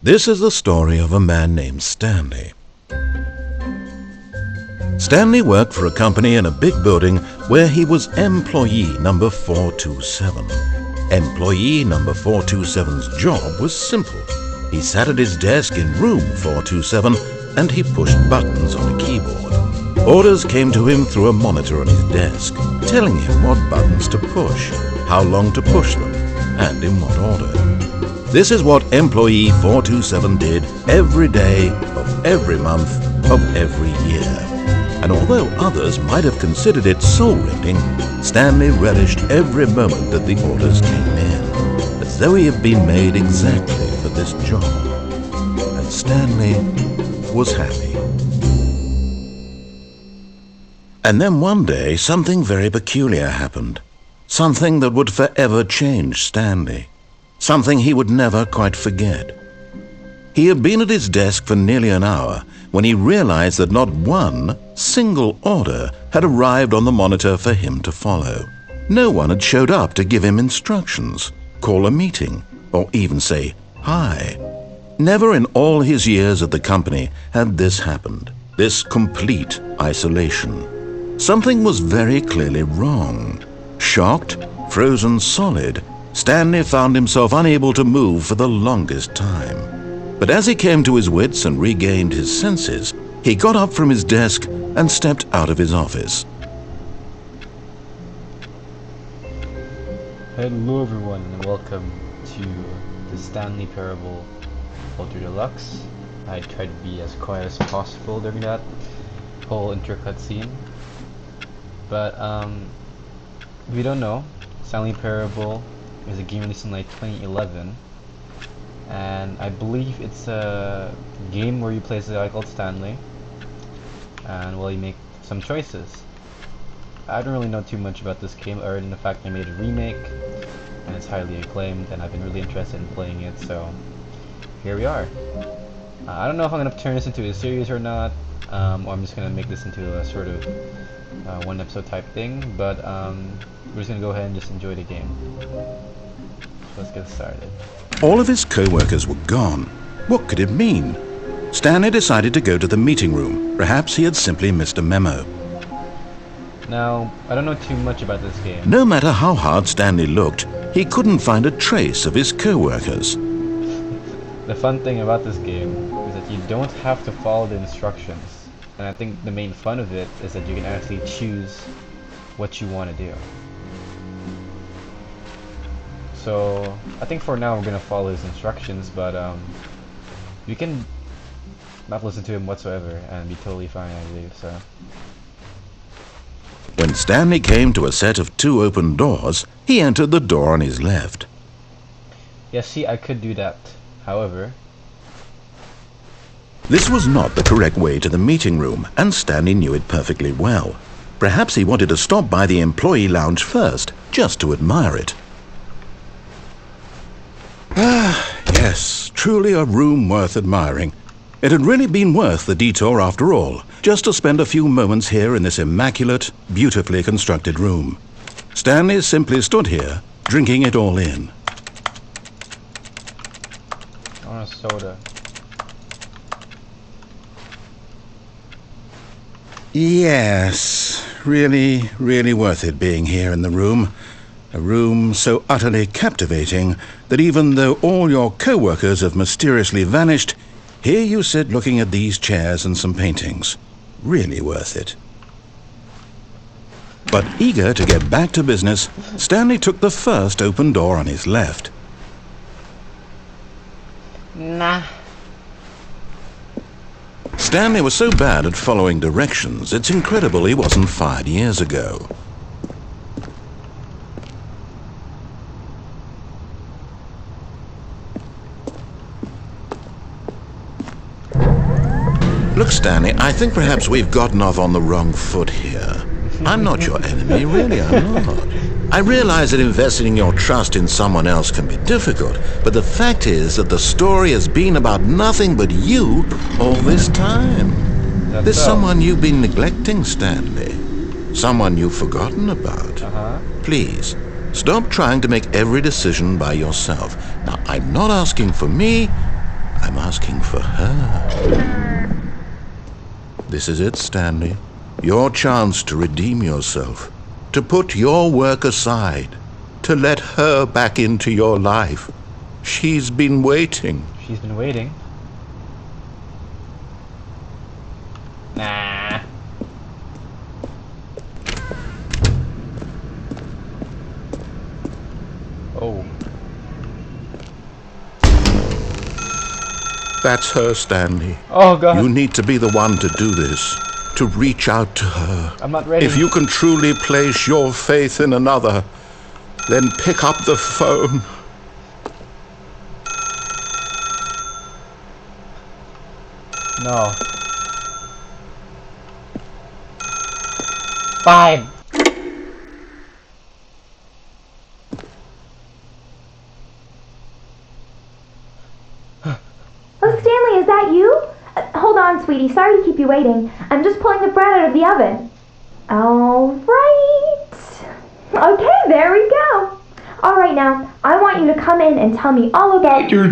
This is the story of a man named Stanley. Stanley worked for a company in a big building where he was employee number 427. Employee number 427's job was simple. He sat at his desk in room 427 and he pushed buttons on a keyboard. Orders came to him through a monitor on his desk, telling him what buttons to push, how long to push them, and in what order. This is what employee 427 did every day of every month of every year. And although others might have considered it soul-rending, Stanley relished every moment that the orders came in, as though he had been made exactly for this job. And Stanley was happy. And then one day, something very peculiar happened. Something that would forever change Stanley. Something he would never quite forget. He had been at his desk for nearly an hour when he realized that not one single order had arrived on the monitor for him to follow. No one had showed up to give him instructions, call a meeting, or even say hi. Never in all his years at the company had this happened, this complete isolation. Something was very clearly wrong. Shocked, frozen solid, Stanley found himself unable to move for the longest time. But as he came to his wits and regained his senses, he got up from his desk and stepped out of his office. Hello everyone and welcome to the Stanley Parable Ultra Deluxe. I tried to be as quiet as possible during that whole intro cutscene. But if you don't know, Stanley Parable is a game released in like 2011, and I believe it's a game where you play as a guy called Stanley, and well, you make some choices. I don't really know too much about this game other than the fact they made a remake, and it's highly acclaimed, and I've been really interested in playing it, so here we are. I don't know if I'm going to turn this into a series or not, or I'm just going to make this into a sort of one episode type thing, but we're just going to go ahead and just enjoy the game. So let's get started. All of his co-workers were gone. What could it mean? Stanley decided to go to the meeting room. Perhaps he had simply missed a memo. Now, I don't know too much about this game. No matter how hard Stanley looked, he couldn't find a trace of his co-workers. The fun thing about this game is that you don't have to follow the instructions. And I think the main fun of it is that you can actually choose what you want to do. So, I think for now we're going to follow his instructions, but you can not listen to him whatsoever and be totally fine, I believe, so. When Stanley came to a set of 2 open doors, he entered the door on his left. Yeah, see, I could do that. However, this was not the correct way to the meeting room, and Stanley knew it perfectly well. Perhaps he wanted to stop by the employee lounge first, just to admire it. Ah, yes, truly a room worth admiring. It had really been worth the detour after all, just to spend a few moments here in this immaculate, beautifully constructed room. Stanley simply stood here, drinking it all in. I want a soda. Yes, really, really worth it being here in the room. A room so utterly captivating that even though all your co-workers have mysteriously vanished, here you sit looking at these chairs and some paintings. Really worth it. But eager to get back to business, Stanley took the first open door on his left. Nah. Stanley was so bad at following directions, it's incredible he wasn't fired years ago. Look, Stanley, I think perhaps we've gotten off on the wrong foot here. I'm not your enemy, really, I'm not. I realize that investing your trust in someone else can be difficult, but the fact is that the story has been about nothing but you all this time. There's someone you've been neglecting, Stanley. Someone you've forgotten about. Please, stop trying to make every decision by yourself. Now, I'm not asking for me, I'm asking for her. This is it, Stanley. Your chance to redeem yourself, to put your work aside, to let her back into your life. She's been waiting. She's been waiting. Nah. Oh. That's her, Stanley. Oh god. You need to be the one to do this, to reach out to her. I'm not ready. If you can truly place your faith in another, then pick up the phone. No. Fine. Oh, Stanley, is that you? Hold on, sweetie. Sorry to keep you waiting. I'm just pulling the bread out of the oven. All right. Okay, there we go. All right, now, I want you to come in and tell me all about your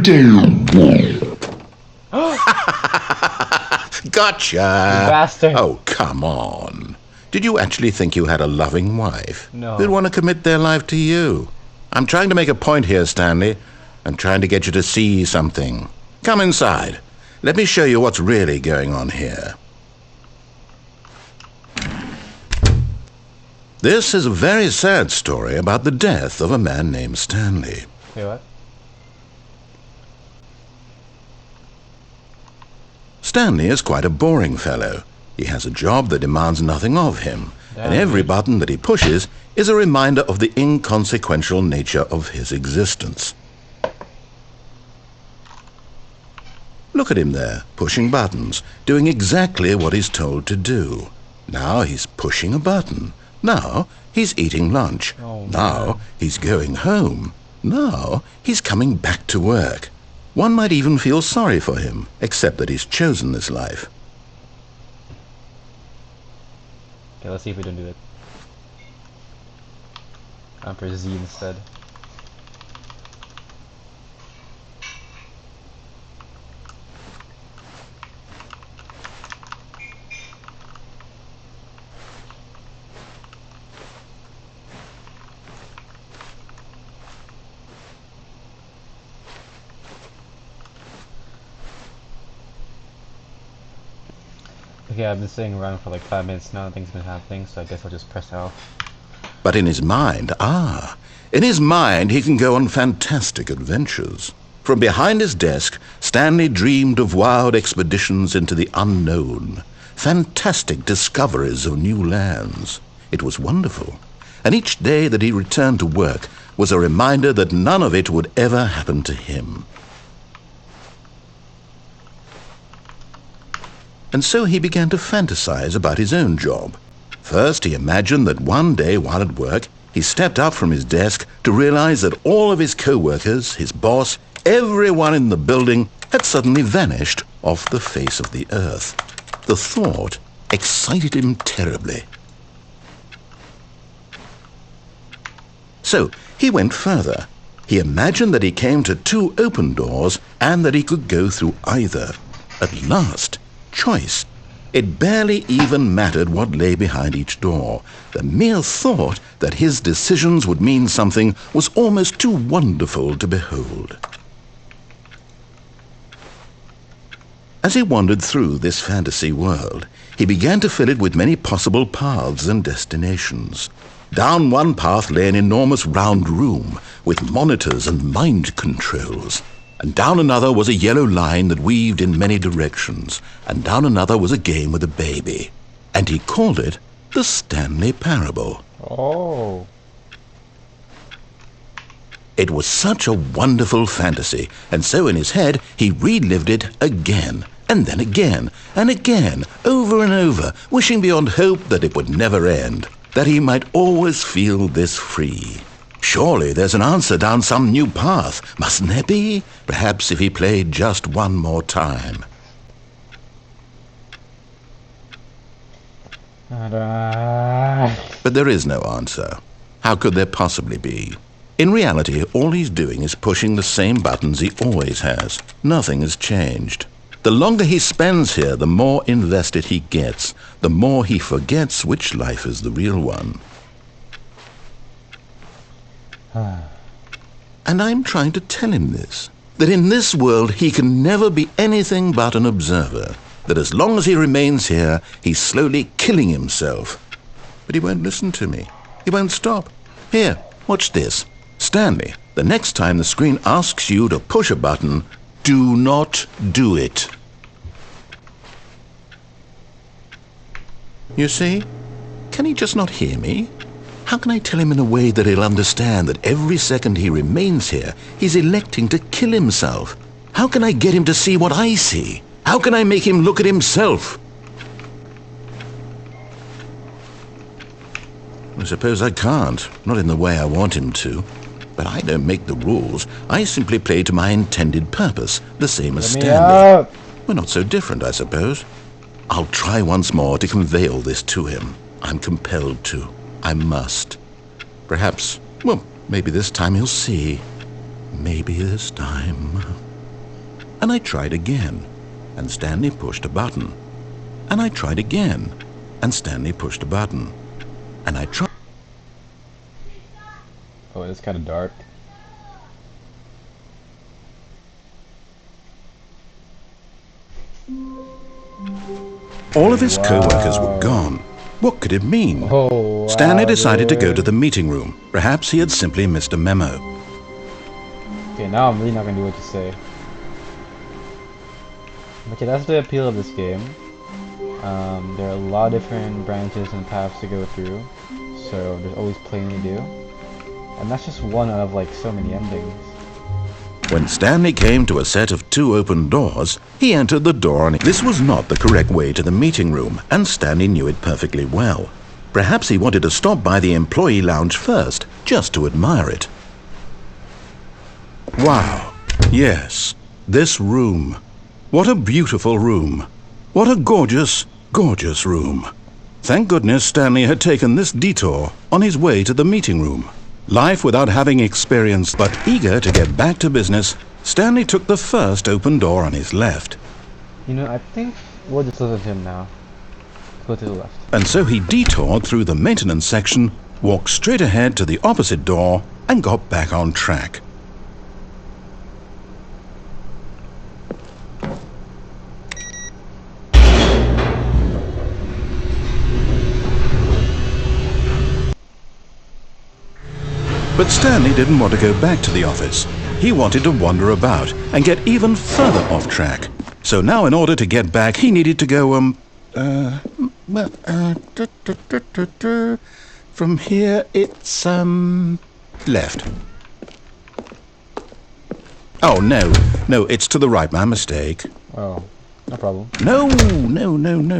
Gotcha! You bastard. Oh, come on. Did you actually think you had a loving wife? No. Who'd want to commit their life to you? I'm trying to make a point here, Stanley. I'm trying to get you to see something. Come inside. Let me show you what's really going on here. This is a very sad story about the death of a man named Stanley. Wait, what? Stanley is quite a boring fellow. He has a job that demands nothing of him, and every button that he pushes is a reminder of the inconsequential nature of his existence. Look at him there, pushing buttons, doing exactly what he's told to do. Now he's pushing a button. Now he's eating lunch. Oh, now man. he's going home. Now he's coming back to work. One might even feel sorry for him, except that he's chosen this life. Okay, let's see if we don't do it. I'm for Z instead. Okay, I've been sitting around for like 5 minutes now, nothing's been happening, so I guess I'll just press L. But in his mind, in his mind he can go on fantastic adventures. From behind his desk, Stanley dreamed of wild expeditions into the unknown, fantastic discoveries of new lands. It was wonderful, and each day that he returned to work was a reminder that none of it would ever happen to him. And so he began to fantasize about his own job. First, he imagined that one day while at work, he stepped up from his desk to realize that all of his co-workers, his boss, everyone in the building had suddenly vanished off the face of the earth. The thought excited him terribly. So he went further. He imagined that he came to 2 open doors and that he could go through either. At last, choice. It barely even mattered what lay behind each door. The mere thought that his decisions would mean something was almost too wonderful to behold. As he wandered through this fantasy world, he began to fill it with many possible paths and destinations. Down one path lay an enormous round room with monitors and mind controls. And down another was a yellow line that weaved in many directions, and down another was a game with a baby. And he called it the Stanley Parable. Oh. It was such a wonderful fantasy, and so in his head he relived it again, and then again, and again, over and over, wishing beyond hope that it would never end, that he might always feel this free. Surely there's an answer down some new path, mustn't there be? Perhaps if he played just one more time. But there is no answer. How could there possibly be? In reality, all he's doing is pushing the same buttons he always has. Nothing has changed. The longer he spends here, the more invested he gets, the more he forgets which life is the real one. And I'm trying to tell him this, that in this world he can never be anything but an observer, that as long as he remains here, he's slowly killing himself. But he won't listen to me. He won't stop. Here, watch this. Stanley, the next time the screen asks you to push a button, do not do it. You see? Can he just not hear me? How can I tell him in a way that he'll understand that every second he remains here, he's electing to kill himself? How can I get him to see what I see? How can I make him look at himself? I suppose I can't, not in the way I want him to. But I don't make the rules. I simply play to my intended purpose, the same as Stanley. We're not so different, I suppose. I'll try once more to convey all this to him. I'm compelled to. I must. Perhaps, well, maybe this time he'll see. Maybe this time. And I tried again, and Stanley pushed a button. And I tried again, and Stanley pushed a button. And I tried. Oh, it's kind of dark. All of his co-workers were gone. What could it mean? Oh, wow, Stanley decided to go dude. to the meeting room. Perhaps he had simply missed a memo. Okay, now I'm really not gonna do what you say. Okay, that's the appeal of this game. There are a lot of different branches and paths to go through, so there's always plenty to do. And that's just one out of like so many endings. When Stanley came to a set of 2 open doors, he entered the door and this was not the correct way to the meeting room, and Stanley knew it perfectly well. Perhaps he wanted to stop by the employee lounge first, just to admire it. Wow, yes, this room. What a beautiful room. What a gorgeous, gorgeous room. Thank goodness Stanley had taken this detour on his way to the meeting room. Life without having experienced, but eager to get back to business, Stanley took the first open door on his left. You know, I think we'll just listen to him now. Go to the left. And so he detoured through the maintenance section, walked straight ahead to the opposite door, and got back on track. But Stanley didn't want to go back to the office. He wanted to wander about and get even further off track. So now in order to get back, he needed to go, from here it's, left. Oh, no, it's to the right, my mistake. Oh, no problem. No,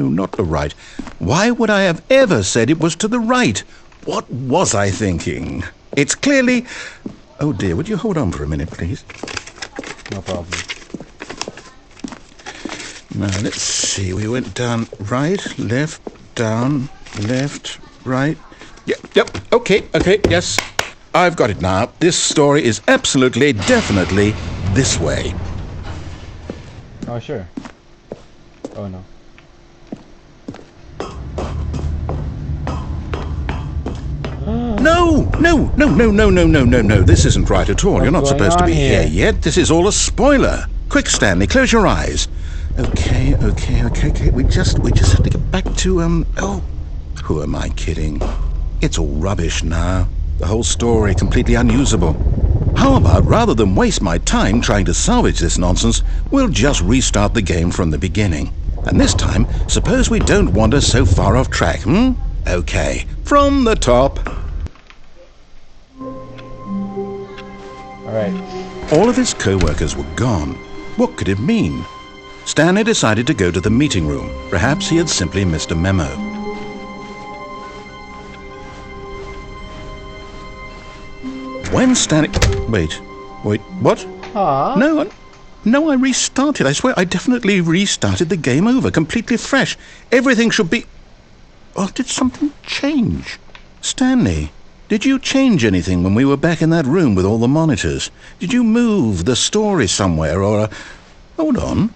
not the right. Why would I have ever said it was to the right? What was I thinking? It's clearly... Oh dear, would you hold on for a minute, please? No problem. Now, let's see. We went down right, left, down, left, right. Yep, okay, yes. I've got it now. This story is absolutely, definitely this way. Oh, sure. Oh, no. No. This isn't right at all. You're not supposed to be here yet. This is all a spoiler. Quick, Stanley, close your eyes. Okay. We just have to get back to, oh, who am I kidding? It's all rubbish now. The whole story completely unusable. How about, rather than waste my time trying to salvage this nonsense, we'll just restart the game from the beginning. And this time, suppose we don't wander so far off track, Okay, from the top. Alright. All of his co-workers were gone. What could it mean? Stanley decided to go to the meeting room. Perhaps he had simply missed a memo. When Stanley... Wait, what? Aww. No, I restarted. I swear I definitely restarted the game over, completely fresh. Everything should be... Oh, did something change? Stanley, Did you change anything when we were back in that room with all the monitors? Did you move the story somewhere or... Hold on.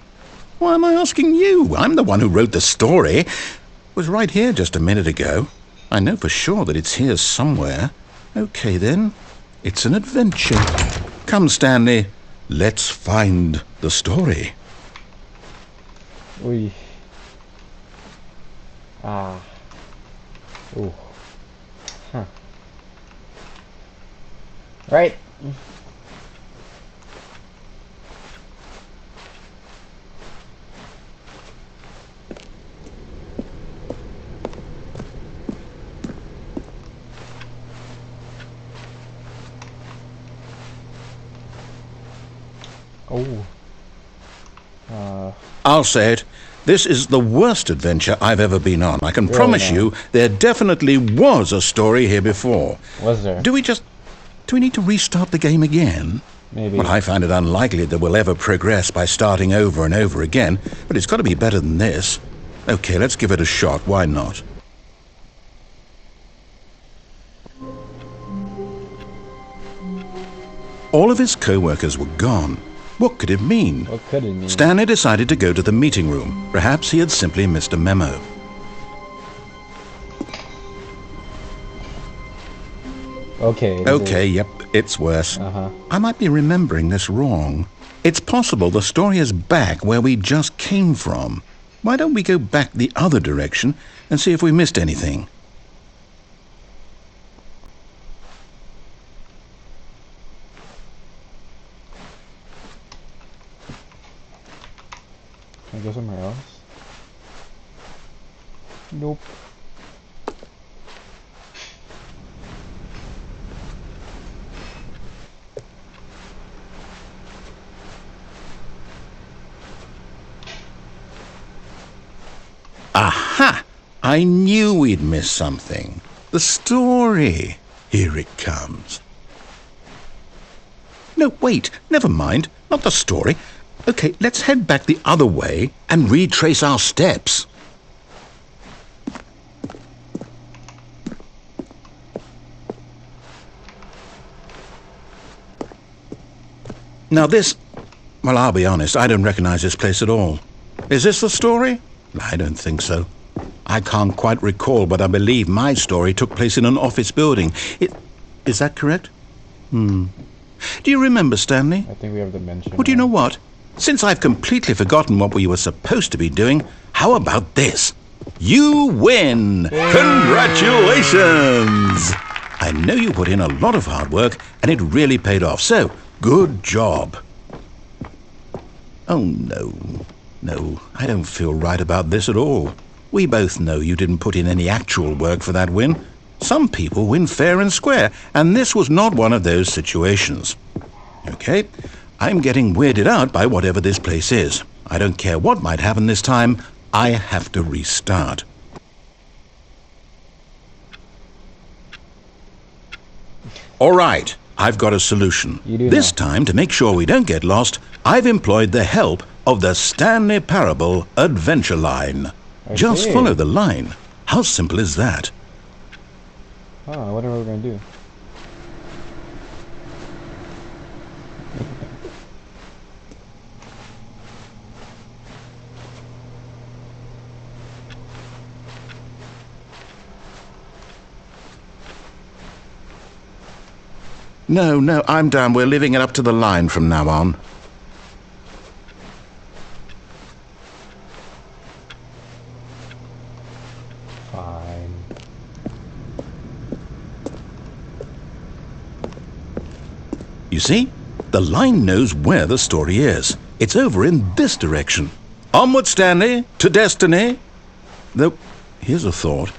Why am I asking you? I'm the one who wrote the story. It was right here just a minute ago. I know for sure that it's here somewhere. Okay, then. It's an adventure. Come, Stanley. Let's find the story. Ui. Ah. Ooh. Huh. Right. Oh. I'll say it. This is the worst adventure I've ever been on. I can promise you there definitely was a story here before. Was there? Do we need to restart the game again? Maybe. Well, I find it unlikely that we'll ever progress by starting over and over again, but it's got to be better than this. Okay, let's give it a shot. Why not? All of his co-workers were gone. What could it mean? What could it mean? Stanley decided to go to the meeting room. Perhaps he had simply missed a memo. Okay, yep, it's worse. I might be remembering this wrong. It's possible the story is back where we just came from. Why don't we go back the other direction and see if we missed anything? Can I go somewhere else? Nope. Aha! I knew we'd miss something. The story. Here it comes. No, wait. Never mind. Not the story. Okay, let's head back the other way and retrace our steps. Now this... Well, I'll be honest, I don't recognize this place at all. Is this the story? I don't think so. I can't quite recall, but I believe my story took place in an office building. Is that correct? Do you remember, Stanley? I think we have the mention. Well, do you know what? Since I've completely forgotten what we were supposed to be doing, how about this? You win! Congratulations! I know you put in a lot of hard work, and it really paid off, so good job. Oh, no. No, I don't feel right about this at all. We both know you didn't put in any actual work for that win. Some people win fair and square, and this was not one of those situations. Okay, I'm getting weirded out by whatever this place is. I don't care what might happen this time. I have to restart. All right, I've got a solution. This time, to make sure we don't get lost, I've employed the help of the Stanley Parable Adventure Line. Just follow the line. How simple is that? Oh, I wonder what we're gonna do. No, I'm down. We're leaving it up to the line from now on. Fine. You see? The line knows where the story is. It's over in this direction. Onward, Stanley, to destiny. Though, here's a thought.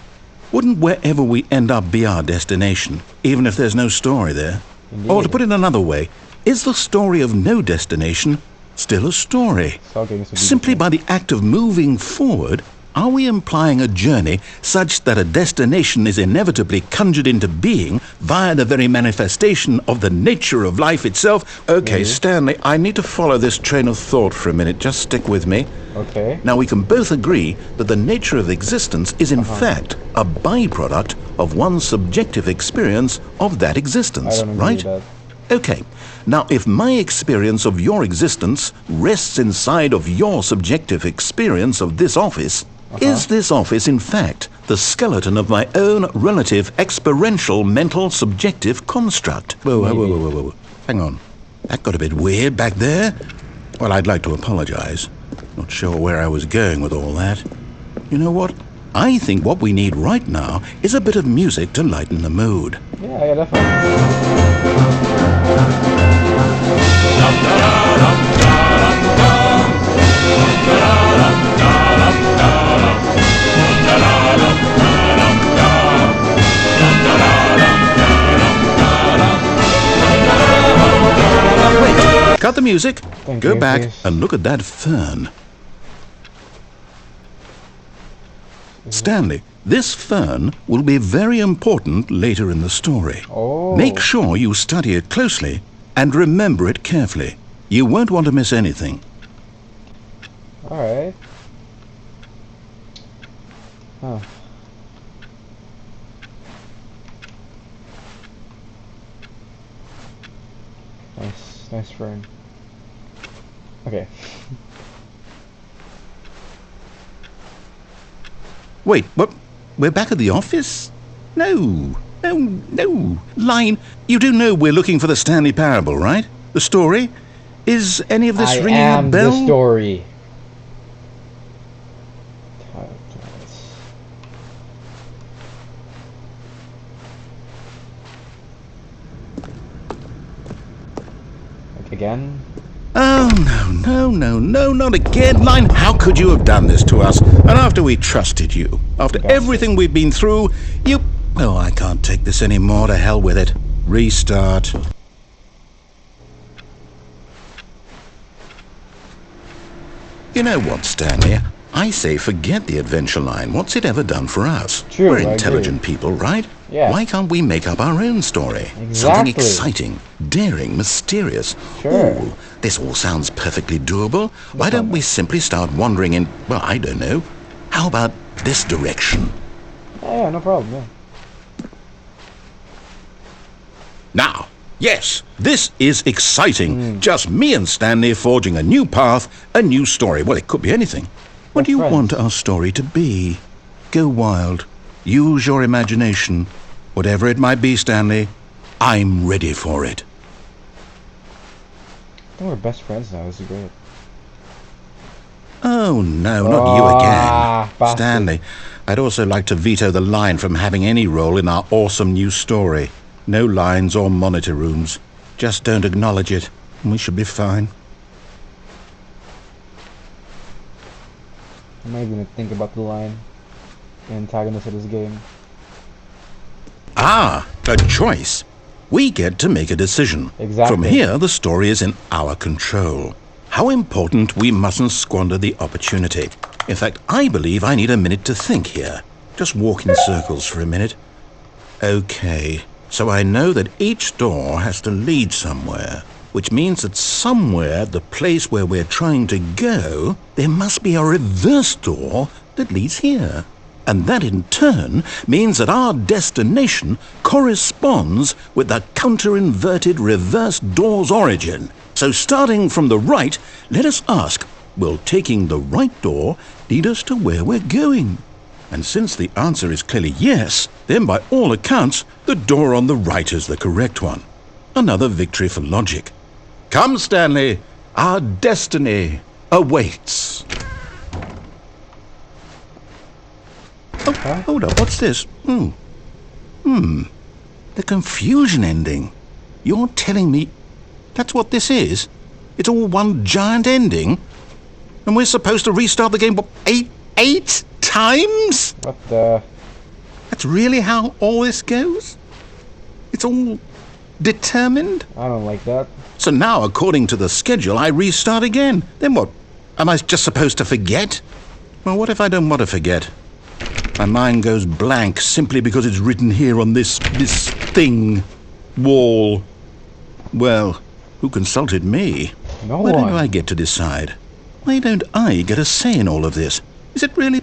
Wouldn't wherever we end up be our destination, even if there's no story there? Indeed. Or to put it another way, is the story of no destination still a story? Simply by the act of moving forward, are we implying a journey such that a destination is inevitably conjured into being via the very manifestation of the nature of life itself? Okay, Stanley, I need to follow this train of thought for a minute. Just stick with me. Okay. Now, we can both agree that the nature of existence is in fact a byproduct of one's subjective experience of that existence, I don't agree right? with Okay, now if my experience of your existence rests inside of your subjective experience of this office, is this office in fact the skeleton of my own relative experiential mental subjective construct? Whoa. Hang on. That got a bit weird back there. Well, I'd like to apologize. Not sure where I was going with all that. You know what? I think what we need right now is a bit of music to lighten the mood. Yeah, definitely. Cut the music. Thank Go you, back please. and look at that fern. Stanley, this fern will be very important later in the story. Oh. Make sure you study it closely and remember it carefully. You won't want to miss anything. Alright. Huh. Nice fern. Okay. Wait, what? We're back at the office? No. Line, you do know we're looking for the Stanley Parable, right? The story? Is any of this I ringing a am bell? the story. Again? Oh, no, not again, Line. How could you have done this to us? And after we trusted you, after everything we've been through, you... Oh, I can't take this anymore. To hell with it. Restart. You know what, Stanley? I say forget the adventure line. What's it ever done for us? True, We're I intelligent people, right? Yeah. Why can't we make up our own story? Exactly. Something exciting, daring, mysterious. Sure. Ooh, this all sounds perfectly doable. Why don't we simply start wandering in, well, I don't know. How about this direction? Yeah, no problem, yeah. Now, yes, this is exciting. Just me and Stanley forging a new path, a new story. Well, it could be anything. What do you friends. want our story to be? Go wild. Use your imagination. Whatever it might be, Stanley, I'm ready for it. I think we're best friends now, this is great. Oh, no, not you again. Bastard. Stanley, I'd also like to veto the line from having any role in our awesome new story. No lines or monitor rooms. Just don't acknowledge it, and we should be fine. I'm not even gonna think about the line. The antagonist of this game. Ah, a choice. We get to make a decision. Exactly. From here, the story is in our control. How important we mustn't squander the opportunity. In fact, I believe I need a minute to think here. Just walk in circles for a minute. Okay, so I know that each door has to lead somewhere, which means that somewhere, the place where we're trying to go, there must be a reverse door that leads here. And that in turn means that our destination corresponds with the counter-inverted reverse door's origin. So starting from the right, let us ask, will taking the right door lead us to where we're going? And since the answer is clearly yes, then by all accounts, the door on the right is the correct one. Another victory for logic. Come, Stanley, our destiny awaits. Oh, hold up, what's this? The confusion ending. You're telling me that's what this is? It's all one giant ending? And we're supposed to restart the game, what, eight times? What the... That's really how all this goes? It's all determined? I don't like that. So now, according to the schedule, I restart again. Then what? Am I just supposed to forget? Well, what if I don't want to forget? My mind goes blank simply because it's written here on this thing, wall. Well, who consulted me? No Why one. don't I get to decide? Why don't I get a say in all of this? Is it really...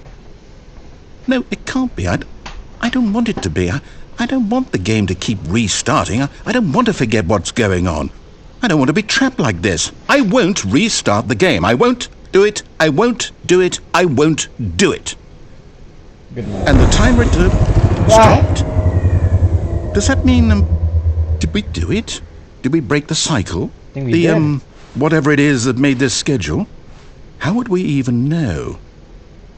No, it can't be. I I don't want it to be. I don't want the game to keep restarting. I don't want to forget what's going on. I don't want to be trapped like this. I won't restart the game. I won't do it. I won't do it. I won't do it. Good night. And the timer stopped. Does that mean, did we do it? Did we break the cycle? I think we did. Whatever it is that made this schedule? How would we even know?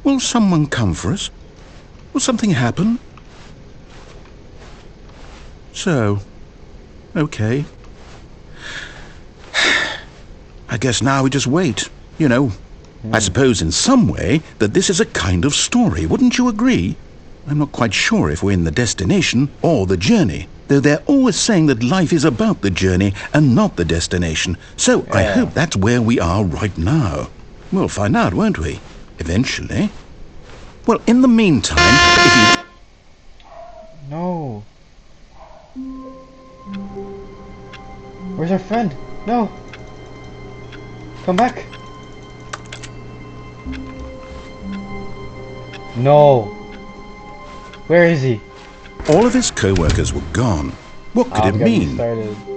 Will someone come for us? Will something happen? So, okay. I guess now we just wait, you know. I suppose in some way that this is a kind of story, wouldn't you agree? I'm not quite sure if we're in the destination or the journey, though they're always saying that life is about the journey and not the destination. So I hope that's where we are right now. We'll find out, won't we? Eventually. Well, in the meantime, if you... No. Where's our friend? No. Come back. No. Where is he? All of his co-workers were gone. What could it mean?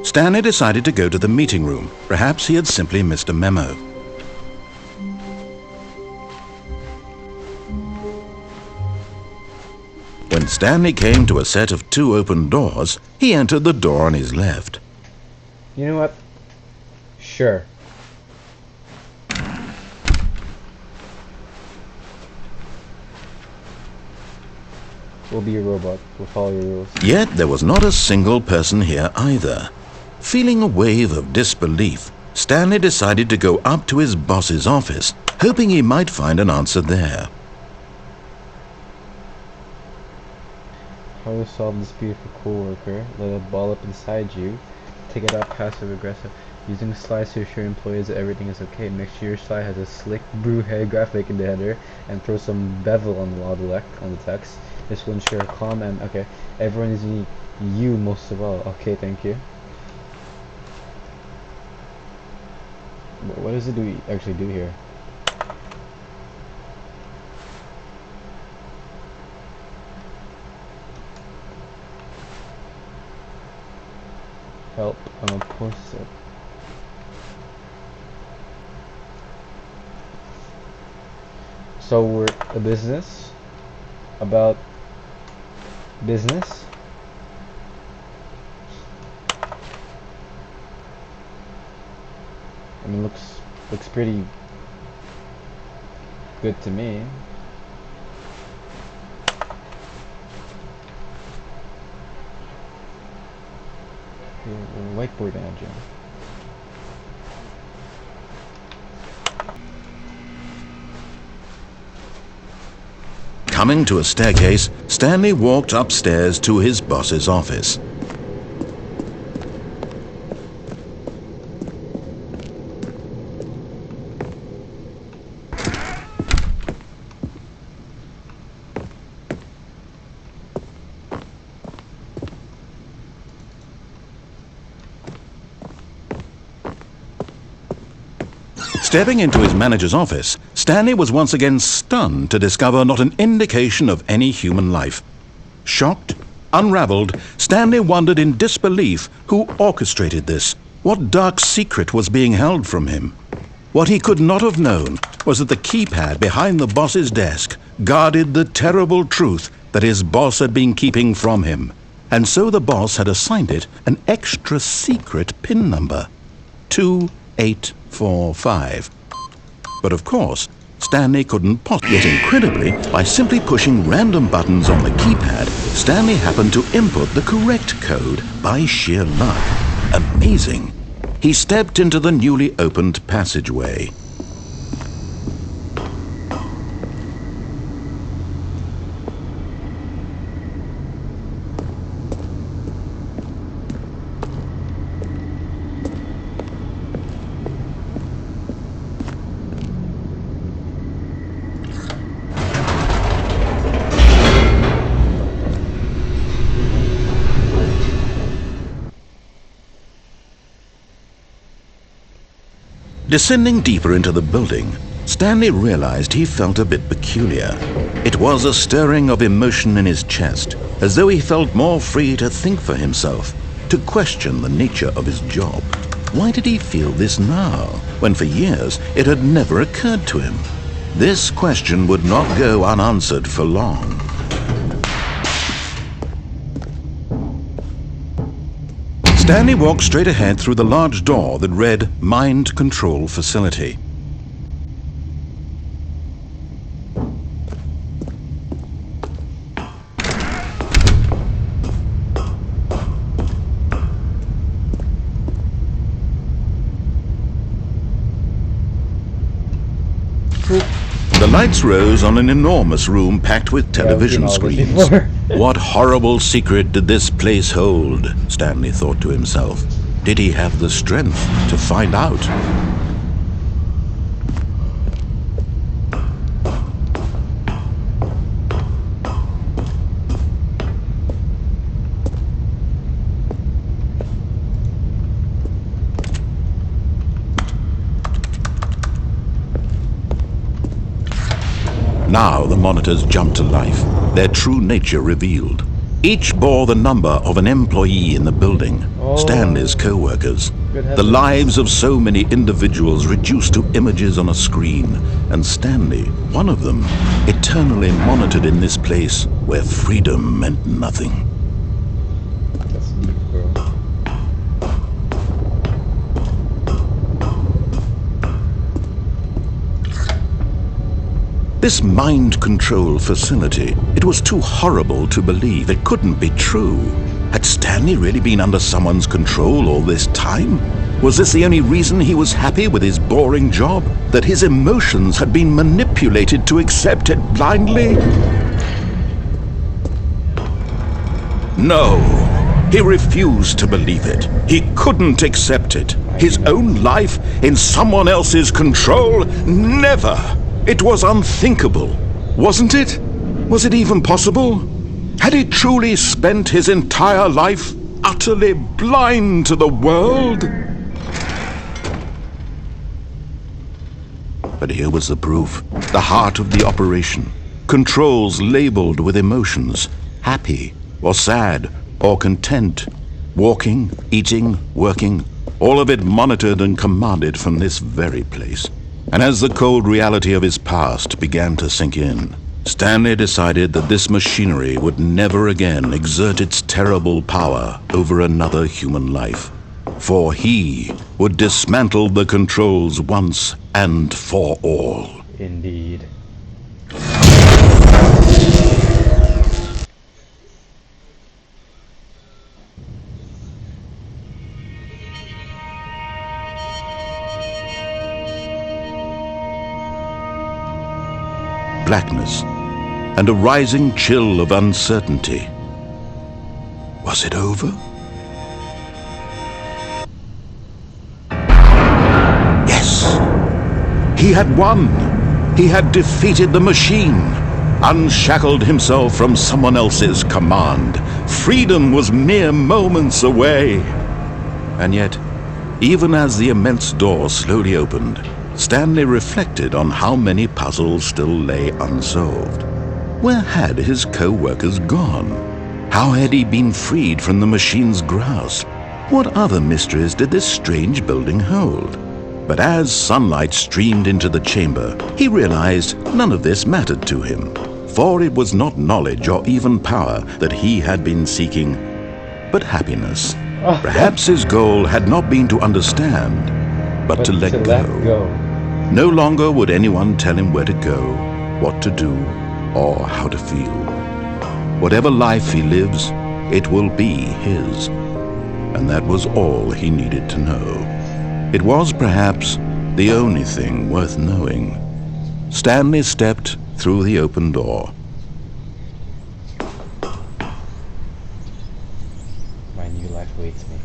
Stanley decided to go to the meeting room. Perhaps he had simply missed a memo. When Stanley came to a set of 2 open doors, he entered the door on his left. You know what? Sure. We'll be a robot. We'll follow your rules. Yet there was not a single person here either. Feeling a wave of disbelief, Stanley decided to go up to his boss's office, hoping he might find an answer there. How to solve this beautiful coworker? Let a ball up inside you. Take it out passive aggressive. Using slides to assure employees that everything is okay. Make sure your slide has a slick brew head graphic in the header and throw some bevel on the text. This will ensure calm and okay. Everyone is unique. You most of all. Okay, thank you. What does it do actually do here? Help, I'm a post-it. So we're a business about business. I mean, looks pretty good to me. Whiteboard manager. Coming to a staircase, Stanley walked upstairs to his boss's office. Stepping into his manager's office, Stanley was once again stunned to discover not an indication of any human life. Shocked, unraveled, Stanley wondered in disbelief who orchestrated this. What dark secret was being held from him? What he could not have known was that the keypad behind the boss's desk guarded the terrible truth that his boss had been keeping from him. And so the boss had assigned it an extra secret PIN number. 2845. But of course, Stanley couldn't possibly. Yet incredibly, by simply pushing random buttons on the keypad, Stanley happened to input the correct code by sheer luck. Amazing. He stepped into the newly opened passageway. Descending deeper into the building, Stanley realized he felt a bit peculiar. It was a stirring of emotion in his chest, as though he felt more free to think for himself, to question the nature of his job. Why did he feel this now, when for years it had never occurred to him? This question would not go unanswered for long. Stanley walked straight ahead through the large door that read Mind Control Facility. The lights rose on an enormous room packed with television screens. What horrible secret did this place hold? Stanley thought to himself. Did he have the strength to find out? Now the monitors jumped to life, their true nature revealed. Each bore the number of an employee in the building, Stanley's co-workers. The lives of so many individuals reduced to images on a screen, and Stanley, one of them, eternally monitored in this place where freedom meant nothing. That's deep, bro. This mind control facility, it was too horrible to believe. It couldn't be true. Had Stanley really been under someone's control all this time? Was this the only reason he was happy with his boring job? That his emotions had been manipulated to accept it blindly? No, he refused to believe it. He couldn't accept it. His own life in someone else's control? Never! It was unthinkable, wasn't it? Was it even possible? Had he truly spent his entire life utterly blind to the world? But here was the proof, the heart of the operation. Controls labeled with emotions, happy or sad or content, walking, eating, working, all of it monitored and commanded from this very place. And as the cold reality of his past began to sink in, Stanley decided that this machinery would never again exert its terrible power over another human life. For he would dismantle the controls once and for all. Indeed. Blackness, and a rising chill of uncertainty. Was it over? Yes! He had won! He had defeated the machine, unshackled himself from someone else's command. Freedom was mere moments away. And yet, even as the immense door slowly opened, Stanley reflected on how many puzzles still lay unsolved. Where had his co-workers gone? How had he been freed from the machine's grasp? What other mysteries did this strange building hold? But as sunlight streamed into the chamber, he realized none of this mattered to him, for it was not knowledge or even power that he had been seeking, but happiness. Perhaps his goal had not been to understand, but to let go. No longer would anyone tell him where to go, what to do, or how to feel. Whatever life he lives, it will be his. And that was all he needed to know. It was perhaps the only thing worth knowing. Stanley stepped through the open door. My new life waits me.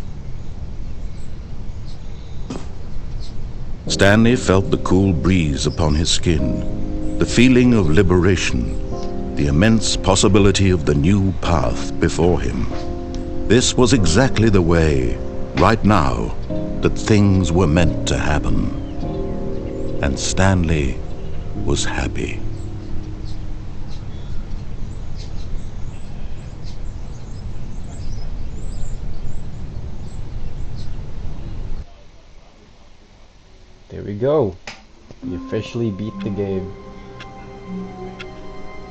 Stanley felt the cool breeze upon his skin, the feeling of liberation, the immense possibility of the new path before him. This was exactly the way, right now, that things were meant to happen. And Stanley was happy. There we go. We officially beat the game.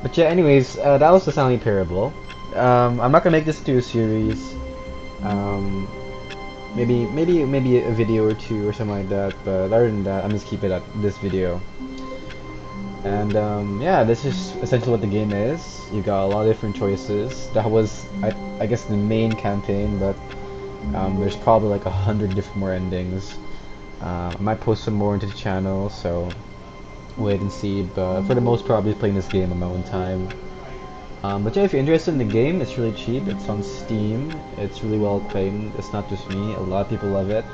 But yeah, anyways, that was the Stanley Parable. I'm not gonna make this into a series. Um, maybe a video or two or something like that. But other than that, I'm just keep it at this video. And yeah, this is essentially what the game is. You got a lot of different choices. That was, I guess, the main campaign, but there's probably like 100 different more endings. I might post some more into the channel, so wait and see. But for the most part, I'll be playing this game on my own time. But yeah, if you're interested in the game, it's really cheap. It's on Steam. It's really well acclaimed. It's not just me. A lot of people love it.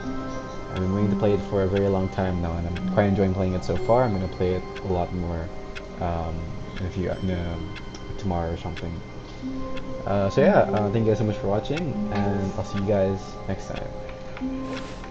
I've been waiting to play it for a very long time now, and I'm quite enjoying playing it so far. I'm gonna play it a lot more tomorrow or something. So yeah, thank you guys so much for watching, and I'll see you guys next time.